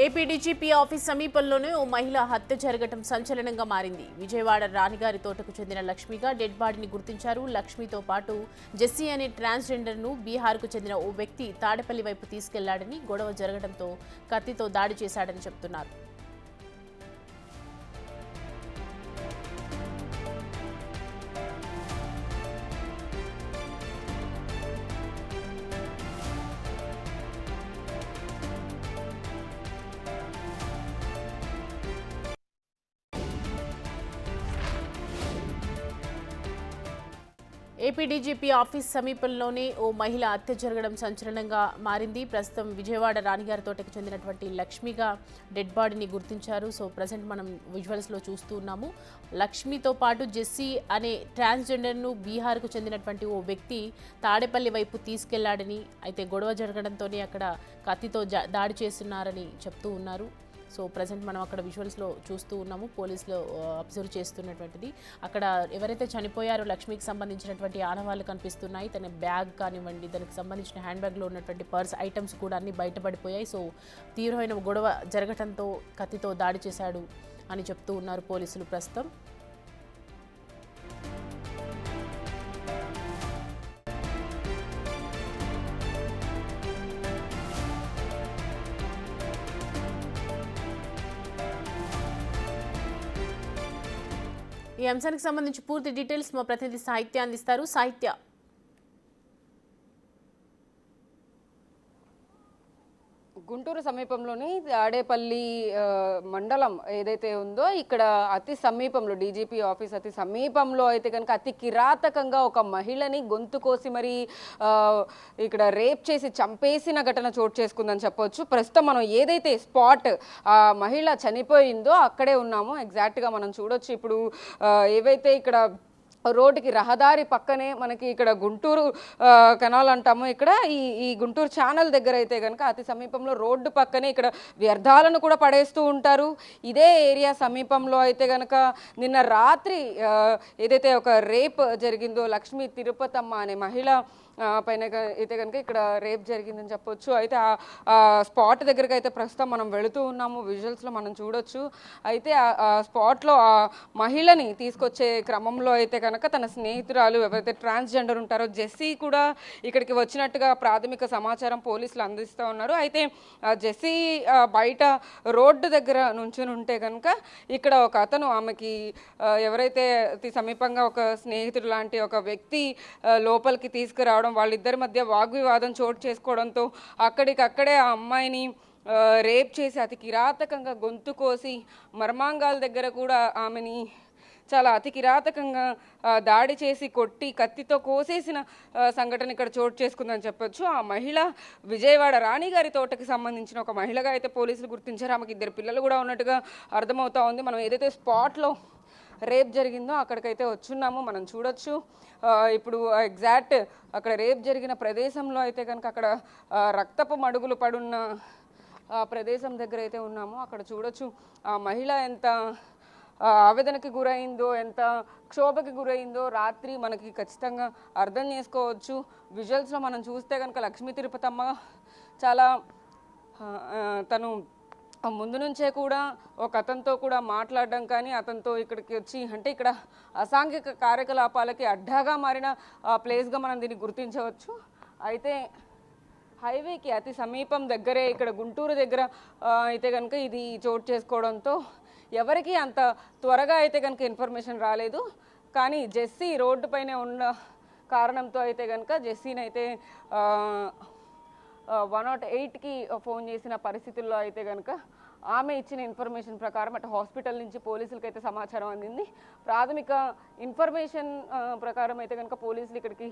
AP DGP office సమీపంలోనే ఓ మహిళ హత్య జరగటం సంచలనంగా మారింది. విజయవాడ రాణిగారి తోటకు చెందిన లక్ష్మిగా డెడ్ బాడీని గుర్తించారు. లక్ష్మితో పాటు జెస్సీ అనే ట్రాన్స్జెండర్ను బీహార్కు చెందిన ఓ వ్యక్తి తాడేపల్లి వైపు తీసుకెళ్లాడని, గొడవ జరగడంతో కత్తితో దాడి చేశాడని చెబుతున్నారు. ఏపీ డీజీపీ ఆఫీస్ సమీపంలోనే ఓ మహిళ హత్య జరగడం సంచలనంగా మారింది. ప్రస్తుతం విజయవాడ రాణిగారి తోటకు చెందినటువంటి లక్ష్మిగా డెడ్ బాడీని గుర్తించారు. సో ప్రజెంట్ మనం విజువల్స్లో చూస్తూ ఉన్నాము. లక్ష్మితో పాటు జెస్సీ అనే ట్రాన్స్జెండర్ను బీహార్కు చెందినటువంటి ఓ వ్యక్తి తాడేపల్లి వైపు తీసుకెళ్లాడని, అయితే గొడవ జరగడంతోనే అక్కడ కత్తితో దాడి చేస్తున్నారని చెప్తూ ఉన్నారు. సో ప్రజెంట్ మనం అక్కడ విజువల్స్లో చూస్తూ ఉన్నాము. పోలీసులు అబ్జర్వ్ చేస్తున్నటువంటిది. అక్కడ ఎవరైతే చనిపోయారో లక్ష్మికి సంబంధించినటువంటి ఆనవాళ్ళు కనిపిస్తున్నాయి. తన బ్యాగ్ కానివ్వండి, దానికి సంబంధించిన హ్యాండ్ బ్యాగ్లో ఉన్నటువంటి పర్స్ ఐటమ్స్ కూడా అన్నీ బయటపడిపోయాయి. సో తీవ్రమైన గొడవ జరగడంతో కత్తితో దాడి చేశాడు అని చెప్తూ ఉన్నారు పోలీసులు ప్రస్తుతం. ఈ అంశానికి సంబంధించి పూర్తి డీటెయిల్స్ మా ప్రతినిధి సాహిత్య అందిస్తారు. సాహిత్య, గుంటూరు సమీపంలోని తాడేపల్లి మండలం ఏదైతే ఉందో ఇక్కడ అతి సమీపంలో డీజీపీ ఆఫీస్ అతి సమీపంలో అయితే కనుక అతి కిరాతకంగా ఒక మహిళని గొంతు కోసి మరి ఇక్కడ రేప్ చేసి చంపేసిన ఘటన చోటు చేసుకుందని చెప్పొచ్చు. ప్రస్తుతం మనం ఏదైతే స్పాట్ ఆ మహిళ చనిపోయిందో అక్కడే ఉన్నాము. ఎగ్జాక్ట్గా మనం చూడొచ్చు. ఇప్పుడు ఏవైతే ఇక్కడ రోడ్డుకి రహదారి పక్కనే మనకి ఇక్కడ గుంటూరు కెనాల్ అంటాము. ఇక్కడ ఈ గుంటూరు ఛానల్ దగ్గర అయితే కనుక అతి సమీపంలో రోడ్డు పక్కనే ఇక్కడ వ్యర్థాలను కూడా పడేస్తూ ఉంటారు. ఇదే ఏరియా సమీపంలో అయితే కనుక నిన్న రాత్రి ఏదైతే ఒక రేప్ జరిగిందో లక్ష్మీ తిరుపతమ్మ అనే మహిళ పైన అయితే కనుక ఇక్కడ రేప్ జరిగిందని చెప్పొచ్చు. అయితే ఆ స్పాట్ దగ్గరికి అయితే ప్రస్తుతం మనం వెళుతూ ఉన్నాము. విజువల్స్లో మనం చూడొచ్చు. అయితే ఆ స్పాట్లో ఆ మహిళని తీసుకొచ్చే క్రమంలో అయితే కనుక తన స్నేహితురాలు ఎవరైతే ట్రాన్స్జెండర్ ఉంటారో జెస్సీ కూడా ఇక్కడికి వచ్చినట్టుగా ప్రాథమిక సమాచారం పోలీసులు అందిస్తూ ఉన్నారు. అయితే జెస్సీ బయట రోడ్డు దగ్గర నుంచుని ఉంటే కనుక ఇక్కడ ఒక అతను ఆమెకి ఎవరైతే అతి సమీపంగా ఒక స్నేహితుడు లాంటి ఒక వ్యక్తి లోపలికి తీసుకురావడం, వాళ్ళిద్దరి మధ్య వాగ్వివాదం చోటు చేసుకోవడంతో అక్కడికక్కడే ఆ అమ్మాయిని రేప్ చేసి అతి కిరాతకంగా గొంతు కోసి మర్మాంగాల దగ్గర కూడా ఆమెని చాలా అతి కిరాతకంగా దాడి చేసి కొట్టి కత్తితో కోసేసిన సంఘటన ఇక్కడ చోటు చేసుకుందని చెప్పొచ్చు. ఆ మహిళ విజయవాడ రాణిగారి తోటకి సంబంధించిన ఒక మహిళగా అయితే పోలీసులు గుర్తించారు. ఆమెకి 2 పిల్లలు కూడా ఉన్నట్టుగా అర్థమవుతా ఉంది. మనం ఏదైతే స్పాట్లో రేప్ జరిగిందో అక్కడికైతే వచ్చున్నాము. మనం చూడొచ్చు. ఇప్పుడు ఎగ్జాక్ట్ అక్కడ రేప్ జరిగిన ప్రదేశంలో అయితే కనుక అక్కడ రక్తపు మడుగులు పడున్న ప్రదేశం దగ్గర అయితే ఉన్నాము. అక్కడ చూడొచ్చు ఆ మహిళ ఎంత ఆవేదనకి గురైందో, ఎంత క్షోభకి గురైందో రాత్రి మనకి ఖచ్చితంగా అర్థం చేసుకోవచ్చు. విజువల్స్లో మనం చూస్తే కనుక లక్ష్మీ తిరుపతమ్మ చాలా తను ముందు నుంచే కూడా ఒక అతనితో కూడా మాట్లాడడం కానీ, అతనితో ఇక్కడికి వచ్చి అంటే ఇక్కడ అసాంఘిక కార్యకలాపాలకి అడ్డాగా మారిన ప్లేస్గా మనం దీన్ని గుర్తించవచ్చు. అయితే హైవేకి అతి సమీపం దగ్గరే ఇక్కడ గుంటూరు దగ్గర అయితే కనుక ఇది చోటు చేసుకోవడంతో ఎవరికి అంత త్వరగా అయితే కనుక ఇన్ఫర్మేషన్ రాలేదు. కానీ జెస్సీ రోడ్డు పైనే ఉన్న కారణంతో అయితే కనుక జెస్సీని అయితే 108కి ఫోన్ చేసిన పరిస్థితుల్లో అయితే కనుక ఆమె ఇచ్చిన ఇన్ఫర్మేషన్ ప్రకారం అటు హాస్పిటల్ నుంచి పోలీసులకి అయితే సమాచారం అందింది. ప్రాథమిక ఇన్ఫర్మేషన్ ప్రకారం అయితే కనుక పోలీసులు ఇక్కడికి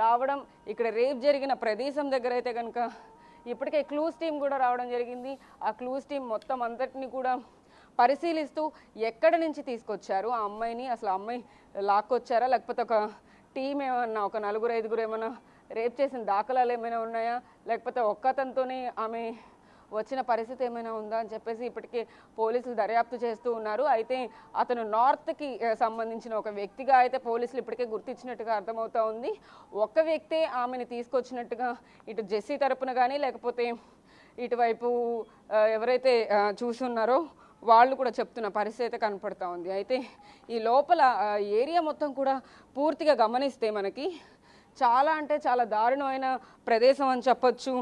రావడం, ఇక్కడ రేప్ జరిగిన ప్రదేశం దగ్గర అయితే కనుక ఇప్పటికే క్లూస్ టీం కూడా రావడం జరిగింది. ఆ క్లూస్ టీం మొత్తం అంతటిని కూడా పరిశీలిస్తూ ఎక్కడి నుంచి తీసుకొచ్చారు ఆ అమ్మాయిని, అసలు అమ్మాయి లాక్కొచ్చారా లేకపోతే ఒక టీం ఏమన్నా ఒక 4-5 ఏమైనా రేప్ చేసిన దాఖలాలు ఏమైనా ఉన్నాయా, లేకపోతే ఒక్కతనితోనే ఆమె వచ్చిన పరిస్థితి ఏమైనా ఉందా అని చెప్పేసి ఇప్పటికే పోలీసులు దర్యాప్తు చేస్తూ ఉన్నారు. అయితే అతను నార్త్కి సంబంధించిన ఒక వ్యక్తిగా అయితే పోలీసులు ఇప్పటికే గుర్తించినట్టుగా అర్థమవుతా ఉంది. ఒక్క వ్యక్తే ఆమెను తీసుకొచ్చినట్టుగా ఇటు జెస్సీ తరపున కానీ లేకపోతే ఇటువైపు ఎవరైతే చూస్తున్నారో వాళ్ళు కూడా చెప్తున్న పరిస్థితి అయితే కనపడతా ఉంది. అయితే ఈ లోపల ఏరియా మొత్తం కూడా పూర్తిగా గమనిస్తే మనకి చాలా అంటే చాలా దారుణమైన ప్రదేశం అని చెప్పొచ్చు.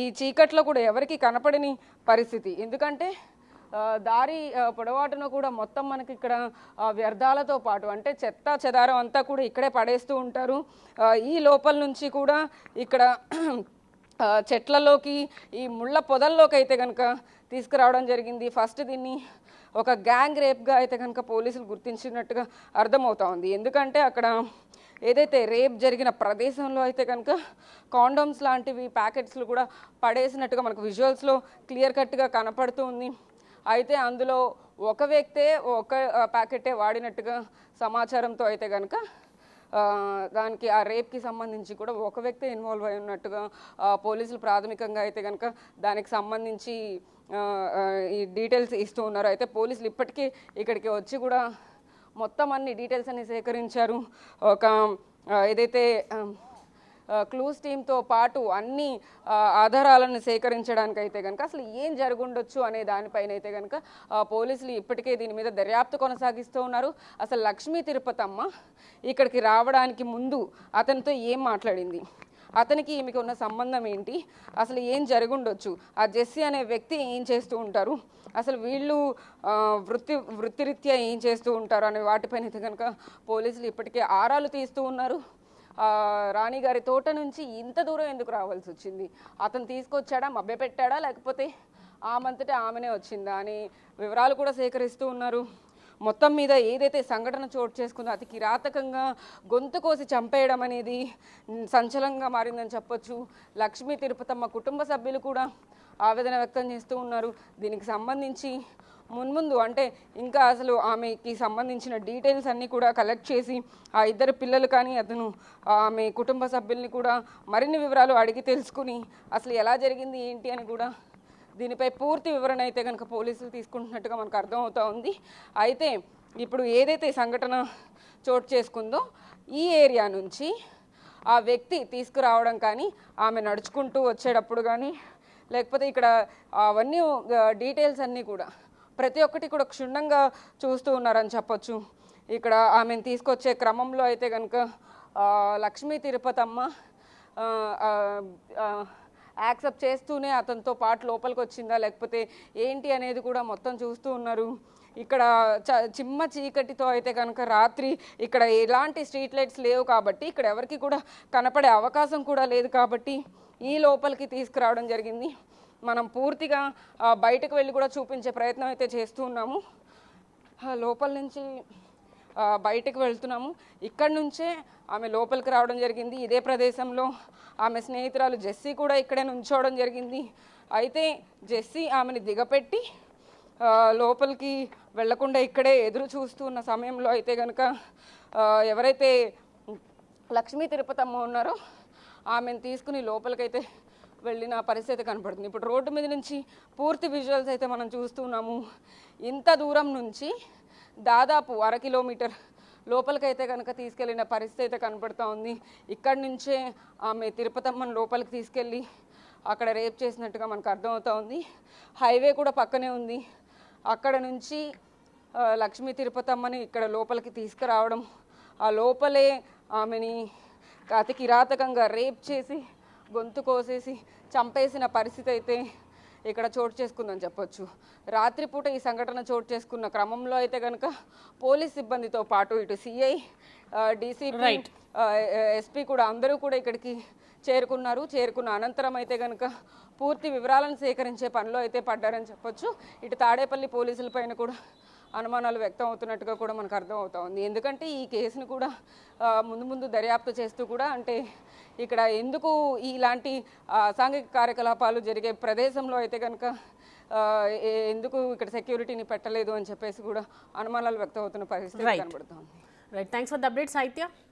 ఈ చీకట్లో కూడా ఎవరికి కనపడని పరిస్థితి. ఎందుకంటే దారి పొడవాటున కూడా మొత్తం మనకి ఇక్కడ వ్యర్థాలతో పాటు అంటే చెత్త చెదారం అంతా కూడా ఇక్కడే పడేస్తూ ఉంటారు. ఈ లోపల నుంచి కూడా ఇక్కడ చెట్లలోకి ఈ ముళ్ళ పొదల్లోకి అయితే కనుక తీసుకురావడం జరిగింది. ఫస్ట్ దీన్ని ఒక గ్యాంగ్ రేప్గా అయితే కనుక పోలీసులు గుర్తించినట్టుగా అర్థమవుతా ఉంది. ఎందుకంటే అక్కడ ఏదైతే రేప్ జరిగిన ప్రదేశంలో అయితే కనుక కాండోమ్స్ లాంటివి ప్యాకెట్స్లు కూడా పడేసినట్టుగా మనకు విజువల్స్లో క్లియర్ కట్గా కనపడుతూ ఉంది. అయితే అందులో ఒక వ్యక్తే ఒక ప్యాకెటే వాడినట్టుగా సమాచారంతో అయితే కనుక దానికి ఆ రేప్కి సంబంధించి కూడా ఒక వ్యక్తి ఇన్వాల్వ్ అయి ఉన్నట్టుగా పోలీసులు ప్రాథమికంగా అయితే కనుక దానికి సంబంధించి ఈ డీటెయిల్స్ ఇస్తూ ఉన్నారు. అయితే పోలీసులు ఇప్పటికీ ఇక్కడికి వచ్చి కూడా మొత్తం అన్ని డీటెయిల్స్ అన్ని సేకరించారు. ఒక ఏదైతే క్లూస్ టీంతో పాటు అన్ని ఆధారాలను సేకరించడానికి అయితే కనుక అసలు ఏం జరుగుండొచ్చు అనే దానిపైన అయితే కనుక పోలీసులు ఇప్పటికే దీని మీద దర్యాప్తు కొనసాగిస్తూ ఉన్నారు. అసలు లక్ష్మీ తిరుపతమ్మ ఇక్కడికి రావడానికి ముందు అతనితో ఏం మాట్లాడింది, అతనికి ఈమెకు ఉన్న సంబంధం ఏంటి, అసలు ఏం జరుగుండొచ్చు, ఆ జెస్సీ అనే వ్యక్తి ఏం చేస్తూ ఉంటారు, అసలు వీళ్ళు వృత్తిరీత్యా ఏం చేస్తూ ఉంటారు అనే వాటిపైన అయితే కనుక పోలీసులు ఇప్పటికే ఆరాలు తీస్తూ ఉన్నారు. రాణి గారి తోట నుంచి ఇంత దూరం ఎందుకు రావాల్సి వచ్చింది, అతను తీసుకొచ్చాడా, మభ్యపెట్టాడా, లేకపోతే ఆమంతటే ఆమెనే వచ్చిందా అని వివరాలు కూడా సేకరిస్తూ ఉన్నారు. మొత్తం మీద ఏదైతే సంఘటన చోటు చేసుకుందో అతి కిరాతకంగా గొంతు కోసి చంపేయడం అనేది సంచలనంగా మారిందని చెప్పొచ్చు. లక్ష్మీ తిరుపతమ్మ కుటుంబ సభ్యులు కూడా ఆవేదన వ్యక్తం చేస్తూ ఉన్నారు. దీనికి సంబంధించి మున్ముందు అంటే ఇంకా అసలు ఆమెకి సంబంధించిన డీటెయిల్స్ అన్నీ కూడా కలెక్ట్ చేసి ఆ ఇద్దరు పిల్లలు కానీ అతను ఆమె కుటుంబ సభ్యుల్ని కూడా మరిన్ని వివరాలు అడిగి తెలుసుకుని అసలు ఎలా జరిగింది ఏంటి అని కూడా దీనిపై పూర్తి వివరణ అయితే కనుక పోలీసులు తీసుకుంటున్నట్టుగా మనకు అర్థమవుతా ఉంది. అయితే ఇప్పుడు ఏదైతే సంఘటన చోటు చేసుకుందో ఈ ఏరియా నుంచి ఆ వ్యక్తి తీసుకురావడం కానీ ఆమె నడుచుకుంటూ వచ్చేటప్పుడు కానీ లేకపోతే ఇక్కడ అవన్నీ డీటెయిల్స్ అన్నీ కూడా ప్రతి ఒక్కటి కూడా క్షుణ్ణంగా చూస్తూ ఉన్నారని చెప్పొచ్చు. ఇక్కడ ఆమెను తీసుకొచ్చే క్రమంలో అయితే కనుక లక్ష్మీ తిరుపతమ్మ యాక్సెప్ట్ చేస్తూనే అతనితో పాటు లోపలికి వచ్చిందా లేకపోతే ఏంటి అనేది కూడా మొత్తం చూస్తూ ఉన్నారు. ఇక్కడ చిమ్మ చీకటితో అయితే కనుక రాత్రి ఇక్కడ ఎలాంటి స్ట్రీట్ లైట్స్ లేవు కాబట్టి ఇక్కడ ఎవరికి కూడా కనపడే అవకాశం కూడా లేదు కాబట్టి ఈ లోపలికి తీసుకురావడం జరిగింది. మనం పూర్తిగా బయటకు వెళ్ళి కూడా చూపించే ప్రయత్నం అయితే చేస్తూ ఉన్నాము. లోపల నుంచి బయటకు వెళ్తున్నాము. ఇక్కడి నుంచే ఆమె లోపలికి రావడం జరిగింది. ఇదే ప్రదేశంలో ఆమె స్నేహితురాలు జెస్సీ కూడా ఇక్కడే నుంచోవడం జరిగింది. అయితే జెస్సీ ఆమెను దిగపెట్టి లోపలికి వెళ్లకుండా ఇక్కడే ఎదురు చూస్తూ ఉన్న సమయంలో అయితే కనుక ఎవరైతే లక్ష్మీ తిరుపతమ్మ ఉన్నారో ఆమెను తీసుకుని లోపలికైతే వెళ్ళిన పరిస్థితి కనపడుతుంది. ఇప్పుడు రోడ్డు మీద నుంచి పూర్తి విజువల్స్ అయితే మనం చూస్తున్నాము. ఇంత దూరం నుంచి దాదాపు 1 కిలోమీటర్ లోపలికైతే కనుక తీసుకెళ్ళిన పరిస్థితి అయితే కనపడుతూ ఉంది. ఇక్కడి నుంచే ఆమె తిరుపతమ్మను లోపలికి తీసుకెళ్ళి అక్కడ రేప్ చేసినట్టుగా మనకు అర్థమవుతూ ఉంది. హైవే కూడా పక్కనే ఉంది. అక్కడ నుంచి లక్ష్మీ తిరుపతమ్మని ఇక్కడ లోపలికి తీసుకురావడం, ఆ లోపలే ఆమెని అతి కిరాతకంగా రేప్ చేసి గొంతు కోసేసి చంపేసిన పరిస్థితి అయితే ఇక్కడ చోటు చేసుకుందని చెప్పొచ్చు. రాత్రిపూట ఈ సంఘటన చోటు చేసుకున్న క్రమంలో అయితే కనుక పోలీస్ సిబ్బందితో పాటు ఇటు సిఐ, డీసీపీ, ఎస్పీ కూడా అందరూ కూడా ఇక్కడికి చేరుకున్నారు. చేరుకున్న అనంతరం అయితే కనుక పూర్తి వివరాలను సేకరించే పనిలో అయితే పడ్డారని చెప్పొచ్చు. ఇటు తాడేపల్లి పోలీసుల పైన కూడా అనుమానాలు వ్యక్తం అవుతున్నట్టుగా కూడా మనకు అర్థమవుతా ఉంది. ఎందుకంటే ఈ కేసును కూడా ముందు దర్యాప్తు చేస్తూ కూడా అంటే ఇక్కడ ఎందుకు ఇలాంటి అసాంఘిక కార్యకలాపాలు జరిగే ప్రదేశంలో అయితే కనుక ఎందుకు ఇక్కడ సెక్యూరిటీని పెట్టలేదు అని చెప్పేసి కూడా అనుమానాలు వ్యక్తం అవుతున్న పరిస్థితి కనబడుతుంది. Right, thanks for the update సాహిత్య.